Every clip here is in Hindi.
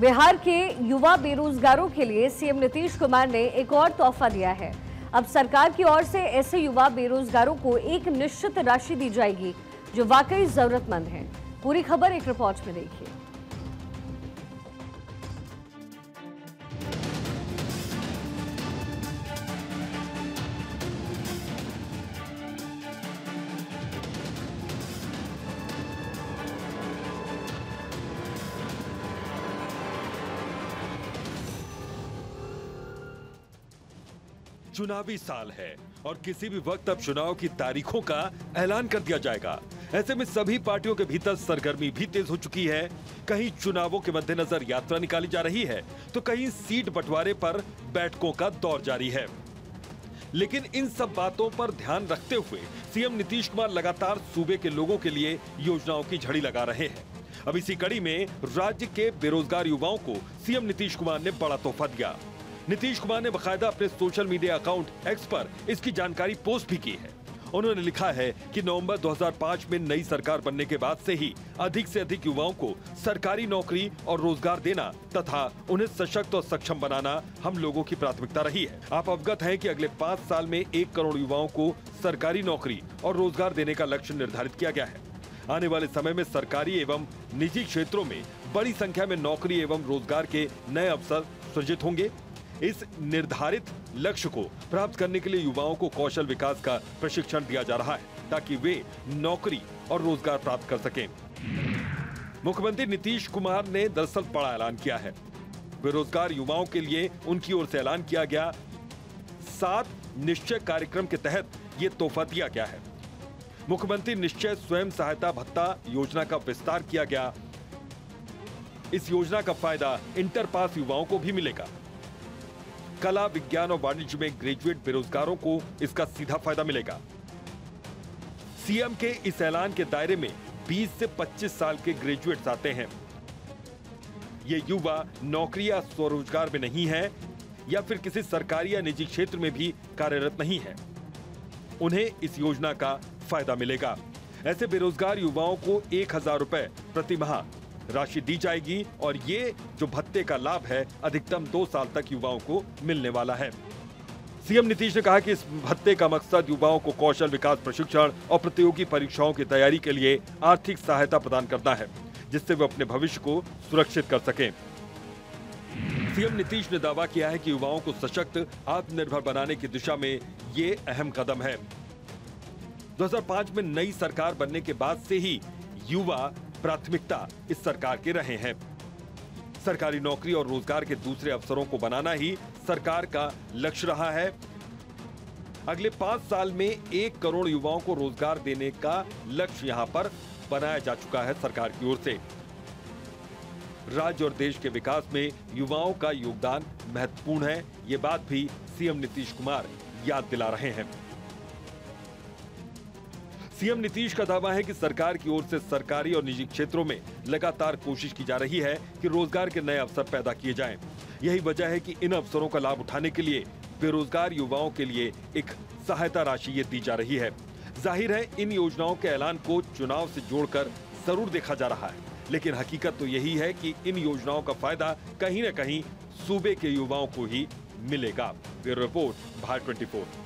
बिहार के युवा बेरोजगारों के लिए सीएम नीतीश कुमार ने एक और तोहफा दिया है। अब सरकार की ओर से ऐसे युवा बेरोजगारों को एक निश्चित राशि दी जाएगी जो वाकई जरूरतमंद है। पूरी खबर एक रिपोर्ट में देखिए। चुनावी साल है और किसी भी वक्त अब चुनाव की तारीखों का ऐलान कर दिया जाएगा। ऐसे में सभी पार्टियों के भीतर सरगर्मी भी तेज हो चुकी है। कहीं चुनावों के मद्देनजर यात्रा निकाली जा रही है तो कहीं सीट बंटवारे पर बैठकों का दौर जारी है। लेकिन इन सब बातों पर ध्यान रखते हुए सीएम नीतीश कुमार लगातार सूबे के लोगों के लिए योजनाओं की झड़ी लगा रहे हैं। अब इसी कड़ी में राज्य के बेरोजगार युवाओं को सीएम नीतीश कुमार ने बड़ा तोहफा दिया। नीतीश कुमार ने बकायदा अपने सोशल मीडिया अकाउंट एक्स पर इसकी जानकारी पोस्ट भी की है। उन्होंने लिखा है कि नवंबर 2005 में नई सरकार बनने के बाद से ही अधिक से अधिक युवाओं को सरकारी नौकरी और रोजगार देना तथा उन्हें सशक्त और सक्षम बनाना हम लोगों की प्राथमिकता रही है। आप अवगत हैं कि अगले 5 साल में 1 करोड़ युवाओं को सरकारी नौकरी और रोजगार देने का लक्ष्य निर्धारित किया गया है। आने वाले समय में सरकारी एवं निजी क्षेत्रों में बड़ी संख्या में नौकरी एवं रोजगार के नए अवसर सृजित होंगे। इस निर्धारित लक्ष्य को प्राप्त करने के लिए युवाओं को कौशल विकास का प्रशिक्षण दिया जा रहा है ताकि वे नौकरी और रोजगार प्राप्त कर सकें। मुख्यमंत्री नीतीश कुमार ने दरअसल बड़ा ऐलान किया है। बेरोजगार युवाओं के लिए उनकी ओर से ऐलान किया गया 7 निश्चय कार्यक्रम के तहत ये तोहफा दिया गया है। मुख्यमंत्री निश्चय स्वयं सहायता भत्ता योजना का विस्तार किया गया। इस योजना का फायदा इंटर पास युवाओं को भी मिलेगा। कला, विज्ञान और वाणिज्य में ग्रेजुएट बेरोजगारों को इसका सीधा फायदा मिलेगा। सीएम के इस ऐलान के दायरे में 20 से 25 साल के ग्रेजुएट्स आते हैं। ये युवा नौकरी या स्वरोजगार में नहीं है या फिर किसी सरकारी या निजी क्षेत्र में भी कार्यरत नहीं है। उन्हें इस योजना का फायदा मिलेगा। ऐसे बेरोजगार युवाओं को 1000 रुपए प्रति माह राशि दी जाएगी और ये जो भत्ते का लाभ है अधिकतम 2 साल तक युवाओं को मिलने वाला है। सीएम नीतीश ने कहा कि इस भत्ते का मकसद युवाओं को कौशल विकास प्रशिक्षण और प्रतियोगी परीक्षाओं की तैयारी के लिए आर्थिक सहायता प्रदान करना है जिससे वे अपने भविष्य को सुरक्षित कर सकें। सीएम नीतीश ने दावा किया है कि युवाओं को सशक्त आत्मनिर्भर बनाने की दिशा में ये अहम कदम है। 2005 में नई सरकार बनने के बाद से ही युवा प्राथमिकता इस सरकार के रहे हैं। सरकारी नौकरी और रोजगार के दूसरे अवसरों को बनाना ही सरकार का लक्ष्य रहा है। अगले 5 साल में 1 करोड़ युवाओं को रोजगार देने का लक्ष्य यहां पर बनाया जा चुका है सरकार की ओर से। राज्य और देश के विकास में युवाओं का योगदान महत्वपूर्ण है, ये बात भी सीएम नीतीश कुमार याद दिला रहे हैं। सीएम नीतीश का दावा है कि सरकार की ओर से सरकारी और निजी क्षेत्रों में लगातार कोशिश की जा रही है कि रोजगार के नए अवसर पैदा किए जाएं। यही वजह है कि इन अवसरों का लाभ उठाने के लिए बेरोजगार युवाओं के लिए एक सहायता राशि ये दी जा रही है। जाहिर है इन योजनाओं के ऐलान को चुनाव से जोड़कर जरूर देखा जा रहा है, लेकिन हकीकत तो यही है कि इन योजनाओं का फायदा कहीं न कहीं सूबे के युवाओं को ही मिलेगा। Bureau report, Bharat 24।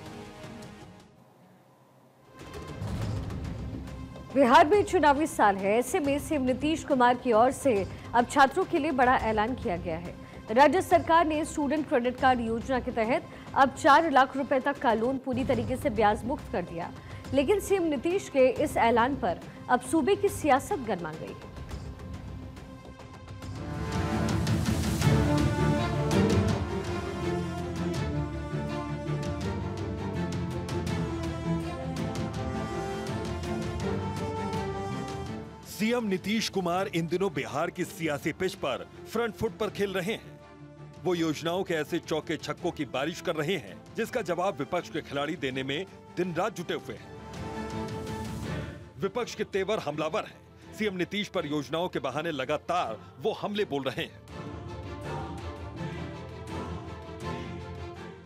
बिहार में चुनावी साल है, ऐसे में सीएम नीतीश कुमार की ओर से अब छात्रों के लिए बड़ा ऐलान किया गया है। राज्य सरकार ने स्टूडेंट क्रेडिट कार्ड योजना के तहत अब 4 लाख रुपए तक का लोन पूरी तरीके से ब्याज मुक्त कर दिया। लेकिन सीएम नीतीश के इस ऐलान पर अब सूबे की सियासत गरमा गई। सीएम नीतीश कुमार इन दिनों बिहार की सियासी पिच पर फ्रंट फुट पर खेल रहे हैं। वो योजनाओं के ऐसे चौके छक्कों की बारिश कर रहे हैं जिसका जवाब विपक्ष के खिलाड़ी देने में दिन रात जुटे हुए हैं। विपक्ष के तेवर हमलावर हैं। सीएम नीतीश पर योजनाओं के बहाने लगातार वो हमले बोल रहे हैं।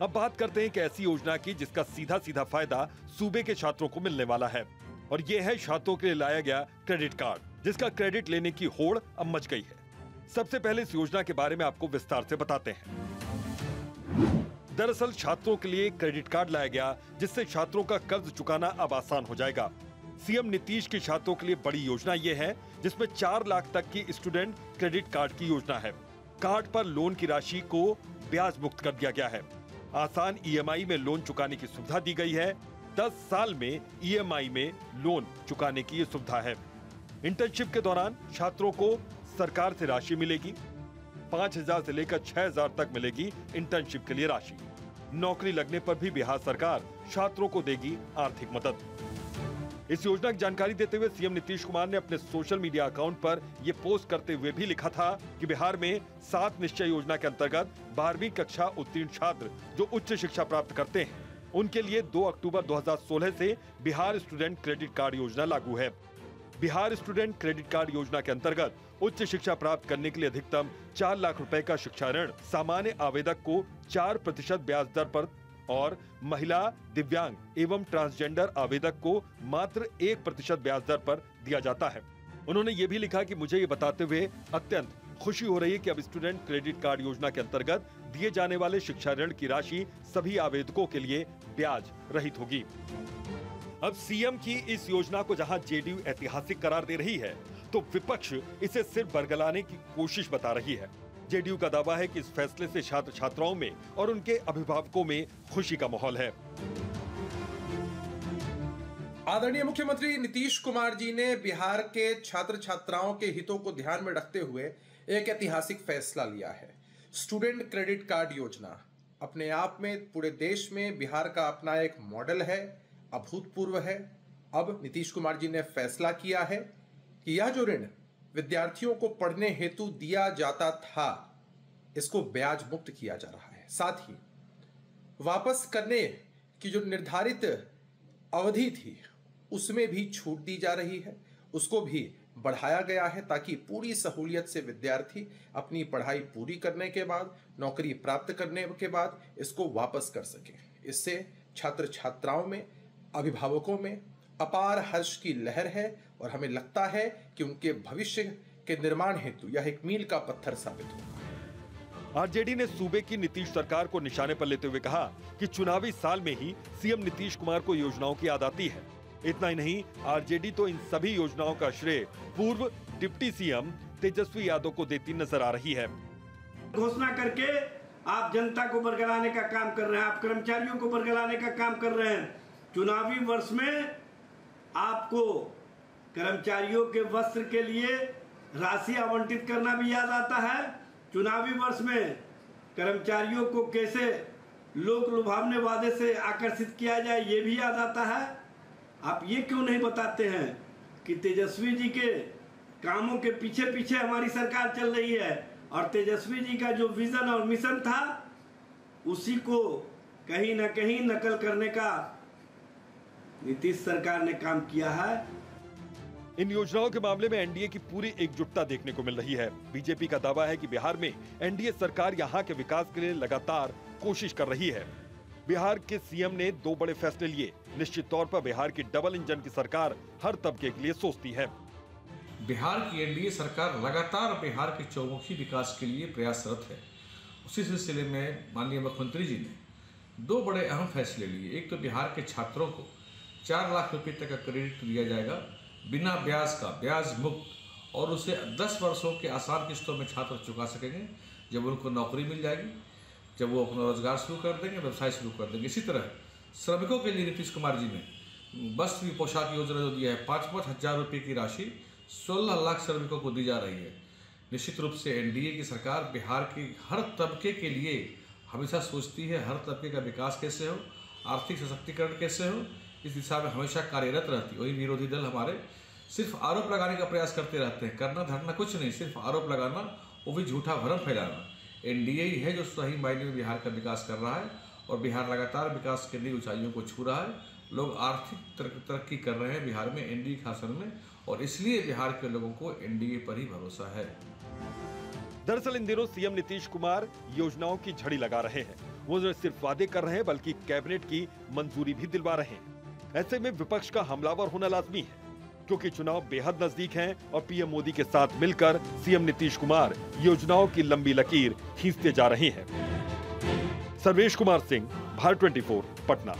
अब बात करते हैं एक ऐसी योजना की जिसका सीधा सीधा फायदा सूबे के छात्रों को मिलने वाला है, और ये है छात्रों के लिए लाया गया क्रेडिट कार्ड, जिसका क्रेडिट लेने की होड़ अब मच गई है। सबसे पहले इस योजना के बारे में आपको विस्तार से बताते हैं। दरअसल छात्रों के लिए क्रेडिट कार्ड लाया गया, जिससे छात्रों का कर्ज चुकाना अब आसान हो जाएगा। सीएम नीतीश की छात्रों के लिए बड़ी योजना ये है, जिसमें 4 लाख तक की स्टूडेंट क्रेडिट कार्ड की योजना है। कार्ड पर लोन की राशि को ब्याज मुक्त कर दिया गया है। आसान ईएमआई में लोन चुकाने की सुविधा दी गई है। 10 साल में ईएमआई में लोन चुकाने की ये सुविधा है। इंटर्नशिप के दौरान छात्रों को सरकार से राशि मिलेगी। 5,000 से लेकर 6,000 तक मिलेगी इंटर्नशिप के लिए राशि। नौकरी लगने पर भी बिहार सरकार छात्रों को देगी आर्थिक मदद। इस योजना की जानकारी देते हुए सीएम नीतीश कुमार ने अपने सोशल मीडिया अकाउंट पर यह पोस्ट करते हुए भी लिखा था कि बिहार में 7 निश्चय योजना के अंतर्गत 12वीं कक्षा उत्तीर्ण छात्र जो उच्च शिक्षा प्राप्त करते हैं, उनके लिए 2 अक्टूबर 2016 से बिहार स्टूडेंट क्रेडिट कार्ड योजना लागू है। बिहार स्टूडेंट क्रेडिट कार्ड योजना के अंतर्गत उच्च शिक्षा प्राप्त करने के लिए अधिकतम 4 लाख रुपए का शिक्षा ऋण सामान्य आवेदक को 4% ब्याज दर पर और महिला, दिव्यांग एवं ट्रांसजेंडर आवेदक को मात्र 1% ब्याज दर पर दिया जाता है। उन्होंने ये भी लिखा कि मुझे ये बताते हुए अत्यंत खुशी हो रही है कि अब स्टूडेंट क्रेडिट कार्ड योजना के अंतर्गत दिए जाने वाले शिक्षा ऋण की राशि सभी आवेदकों के लिए ब्याज रहित होगी। अब सीएम की इस योजना को जहां जेडीयू ऐतिहासिक करार दे रही है, तो विपक्ष इसे सिर्फ बरगलाने की कोशिश बता रही है। जेडीयू का दावा है कि इस फैसले से छात्र छात्राओं में और उनके अभिभावकों में खुशी का माहौल है। आदरणीय मुख्यमंत्री नीतीश कुमार जी ने बिहार के छात्र छात्राओं के हितों को ध्यान में रखते हुए एक ऐतिहासिक फैसला लिया है। स्टूडेंट क्रेडिट कार्ड योजना अपने आप में पूरे देश में बिहार का अपना एक मॉडल है, अभूतपूर्व है। अब नीतीश कुमार जी ने फैसला किया है कि यह जो ऋण विद्यार्थियों को पढ़ने हेतु दिया जाता था, इसको ब्याज मुक्त किया जा रहा है। साथ ही वापस करने की जो निर्धारित अवधि थी, उसमें भी छूट दी जा रही है, उसको भी बढ़ाया गया है ताकि पूरी सहूलियत से विद्यार्थी अपनी पढ़ाई पूरी करने के बाद, नौकरी प्राप्त करने के बाद इसको वापस कर सके। इससे छात्र छात्राओं में, अभिभावकों में अपार हर्ष की लहर है और हमें लगता है कि उनके भविष्य के निर्माण हेतु यह एक मील का पत्थर साबित होगा। आरजेडी ने सूबे की नीतीश सरकार को निशाने पर लेते हुए कहा कि चुनावी साल में ही सीएम नीतीश कुमार को योजनाओं की याद आती है। इतना ही नहीं, आरजेडी तो इन सभी योजनाओं का श्रेय पूर्व डिप्टी सीएम तेजस्वी यादव को देती नजर आ रही है। घोषणा करके आप जनता को बरगलाने का काम कर रहे हैं, आप कर्मचारियों को बरगलाने का काम कर रहे हैं। चुनावी वर्ष में आपको कर्मचारियों के वस्त्र के लिए राशि आवंटित करना भी याद आता है। चुनावी वर्ष में कर्मचारियों को कैसे लोक लुभावने वादे से आकर्षित किया जाए, ये भी याद आता है। आप ये क्यों नहीं बताते हैं कि तेजस्वी जी के कामों के पीछे पीछे हमारी सरकार चल रही है और तेजस्वी जी का जो विजन और मिशन था, उसी को कहीं ना कहीं नकल करने का नीतीश सरकार ने काम किया है। इन योजनाओं के मामले में एनडीए की पूरी एकजुटता देखने को मिल रही है। बीजेपी का दावा है कि बिहार में एनडीए सरकार यहां के विकास के लिए लगातार कोशिश कर रही है। बिहार के सीएम ने 2 बड़े फैसले लिए। निश्चित तौर पर बिहार की डबल इंजन की सरकार हर तबके के लिए सोचती है। बिहार की एनडीए सरकार लगातार बिहार के चौमुखी विकास के लिए प्रयासरत है। उसी सिलसिले में माननीय मुख्यमंत्री जी ने 2 बड़े अहम फैसले लिए। एक तो बिहार के छात्रों को 4 लाख रुपए तक का क्रेडिट दिया जाएगा, बिना ब्याज का, ब्याज मुक्त, और उसे 10 वर्षों के आसान किस्तों में छात्र चुका सकेंगे। जब उनको नौकरी मिल जाएगी, जब वो अपना रोजगार शुरू कर देंगे, व्यवसाय शुरू कर देंगे। इसी तरह श्रमिकों के लिए नीतीश कुमार जी ने वस्त्र की पोशाक योजना जो दिया है, 5-5 हज़ार रुपये की राशि 16 लाख श्रमिकों को दी जा रही है। निश्चित रूप से एनडीए की सरकार बिहार के हर तबके के लिए हमेशा सोचती है, हर तबके का विकास कैसे हो, आर्थिक सशक्तिकरण कैसे हो, इस दिशा में हमेशा कार्यरत रहती है। वही विरोधी दल हमारे सिर्फ आरोप लगाने का प्रयास करते रहते हैं, करना धरना कुछ नहीं, सिर्फ आरोप लगाना, वो भी झूठा भ्रम फैलाना। एनडीए ही है जो सही मायने में बिहार का विकास कर रहा है और बिहार लगातार विकास के नई ऊंचाइयों को छू रहा है। लोग आर्थिक तरक्की कर रहे हैं बिहार में एनडीए शासन में, और इसलिए बिहार के लोगों को एनडीए पर ही भरोसा है। दरअसल इन दिनों सीएम नीतीश कुमार योजनाओं की झड़ी लगा रहे हैं। वो न सिर्फ वादे कर रहे हैं बल्कि कैबिनेट की मंजूरी भी दिलवा रहे हैं। ऐसे में विपक्ष का हमलावर होना लाजमी है। क्योंकि चुनाव बेहद नजदीक हैं और पीएम मोदी के साथ मिलकर सीएम नीतीश कुमार योजनाओं की लंबी लकीर खींचते जा रहे हैं। सर्वेश कुमार सिंह, भारत 24, पटना।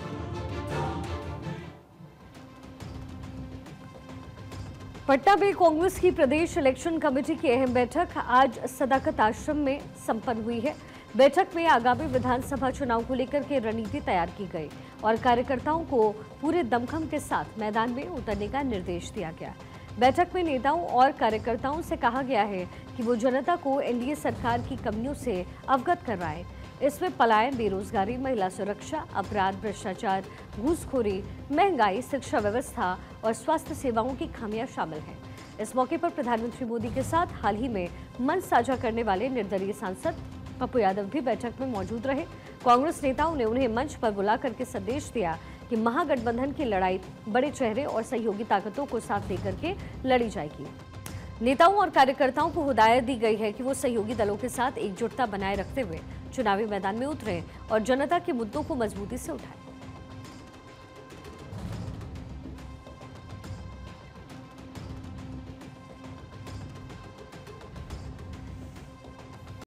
पटना में कांग्रेस की प्रदेश इलेक्शन कमेटी की अहम बैठक आज सदाकत आश्रम में संपन्न हुई है। बैठक में आगामी विधानसभा चुनाव को लेकर के रणनीति तैयार की गई और कार्यकर्ताओं को पूरे दमखम के साथ मैदान में उतरने का निर्देश दिया गया। बैठक में नेताओं और कार्यकर्ताओं से कहा गया है कि वो जनता को एनडीए सरकार की कमियों से अवगत करवाएं। इसमें पलायन, बेरोजगारी, महिला सुरक्षा, अपराध, भ्रष्टाचार, घूसखोरी, महंगाई, शिक्षा व्यवस्था और स्वास्थ्य सेवाओं की खामियां शामिल हैं। इस मौके पर प्रधानमंत्री मोदी के साथ हाल ही में मंच साझा करने वाले निर्दलीय सांसद पप्पू यादव भी बैठक में मौजूद रहे। कांग्रेस नेताओं ने उन्हें मंच पर बुला करके संदेश दिया कि महागठबंधन की लड़ाई बड़े चेहरे और सहयोगी ताकतों को साथ लेकर के लड़ी जाएगी। नेताओं और कार्यकर्ताओं को हिदायत दी गई है कि वो सहयोगी दलों के साथ एकजुटता बनाए रखते हुए चुनावी मैदान में उतरें और जनता के मुद्दों को मजबूती से उठाएं।